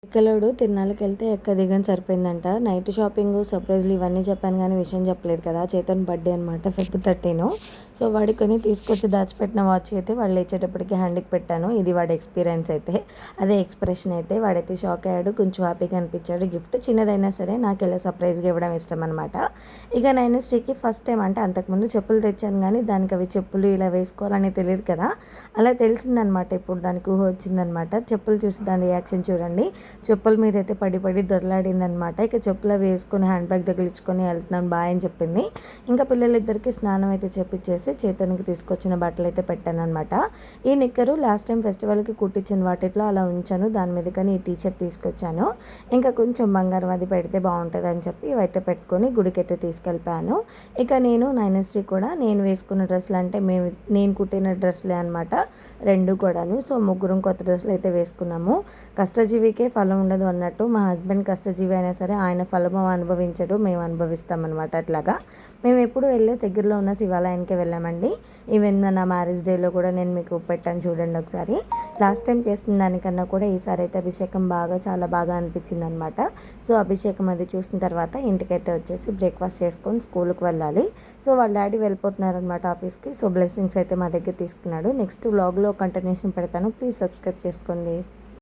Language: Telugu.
పిక్కలోడు తిరునాళ్ళకెళ్తే ఎక్క దిగని సరిపోయిందంట. నైట్ షాపింగ్, సర్ప్రైజ్‌లు ఇవన్నీ చెప్పాను గానీ విషయం చెప్పలేదు కదా! చేతన్ బర్త్‌డే అనమాట ఫెబ్ 13. సో, వాడికొని తీసుకొచ్చి దాచిపెట్టిన వాచ్ అయితే వాడు లేచేటప్పటికి హ్యాండ్‌కి పెట్టాను. ఇది వాడి ఎక్స్‌పీరియన్స్ అయితే. అదే ఎక్స్‌ప్రెషన్ అయితే వాడైతే షాక్ అయ్యాడు. కొంచెం హ్యాపీగా అనిపించాడు. గిఫ్ట్ చిన్నదైనా సరే నాకు ఇలా సర్ప్రైజ్‌గా ఇవ్వడం ఇష్టం అనమాట. ఇక నైనశ్రీకి ఫస్ట్ టైం అంటే అంతకుముందు చెప్పులు తెచ్చాను గానీ దానికి అవి చెప్పులు ఇలా వేసుకోవాలని తెలియదు కదా! అలా తెలిసిందనమాట. ఇప్పుడు దానికి ఊహ వచ్చిందనమాట. చెప్పులు చూసి దాని రియాక్షన్ చూడండి. చెప్పుల మీద అయితే పడి పడి దొర్లాడిందనమాట. ఇక చెప్పులు అవి వేసుకొని హ్యాండ్ బ్యాగ్ తగిలించుకొని వెళ్తున్నాను బాయ్ అని చెప్పింది. ఇంకా పిల్లలిద్దరికీ స్నానం అయితే చేపించేసి చేతన్‌కి తీసుకొచ్చిన బట్టలు అయితే పెట్టాననమాట. ఈ నిక్కరు లాస్ట్ టైం ఫెస్టివల్‌కి కుట్టించిన వాటిలో అలా ఉంచాను. దాని మీద కానీ ఈ టీ షర్ట్ తీసుకొచ్చాను. ఇంకా కొంచెం బంగారం అది పెడితే బాగుంటుందని చెప్పి ఇవైతే పెట్టుకొని గుడికైతే తీసుకెళ్ళిపోయాను. ఇక నేను నైనశ్రీ కూడా నేను వేసుకున్న డ్రెస్సులు అంటే నేను కుట్టిన డ్రెస్సులే అనమాట 2 కూడాను. సో, ముగ్గురం కొత్త డ్రెస్సులు అయితే వేసుకున్నాము. కష్టజీవికే ఫలం ఉండదు అన్నట్టు మా హస్బెండ్ కష్టజీవి అయినా సరే ఆయన ఫలము అనుభవించడు, మేము అనుభవిస్తామన్నమాట. అట్లాగా మేము ఎప్పుడు వెళ్ళే దగ్గరలో ఉన్న శివాలయానికి వెళ్ళామండి. ఈవెన్ నా మ్యారేజ్ డేలో కూడా నేను మీకు పెట్టాను చూడండి ఒకసారి. లాస్ట్ టైం చేసిన దానికన్నా కూడా ఈసారి అయితే అభిషేకం చాలా బాగా అనిపించింది అనమాట. సో, అభిషేకం అది చూసిన తర్వాత ఇంటికైతే వచ్చేసి బ్రేక్ఫాస్ట్ చేసుకొని స్కూల్కి వెళ్ళాలి. సో, వాళ్ళ డాడీ వెళ్ళిపోతున్నారనమాట ఆఫీస్కి. సో, బ్లెస్సింగ్స్ అయితే మా దగ్గర తీసుకున్నాడు. నెక్స్ట్ వ్లాగ్లో కంటిన్యూషన్ పెడతాను. ప్లీజ్ సబ్స్క్రైబ్ చేసుకోండి.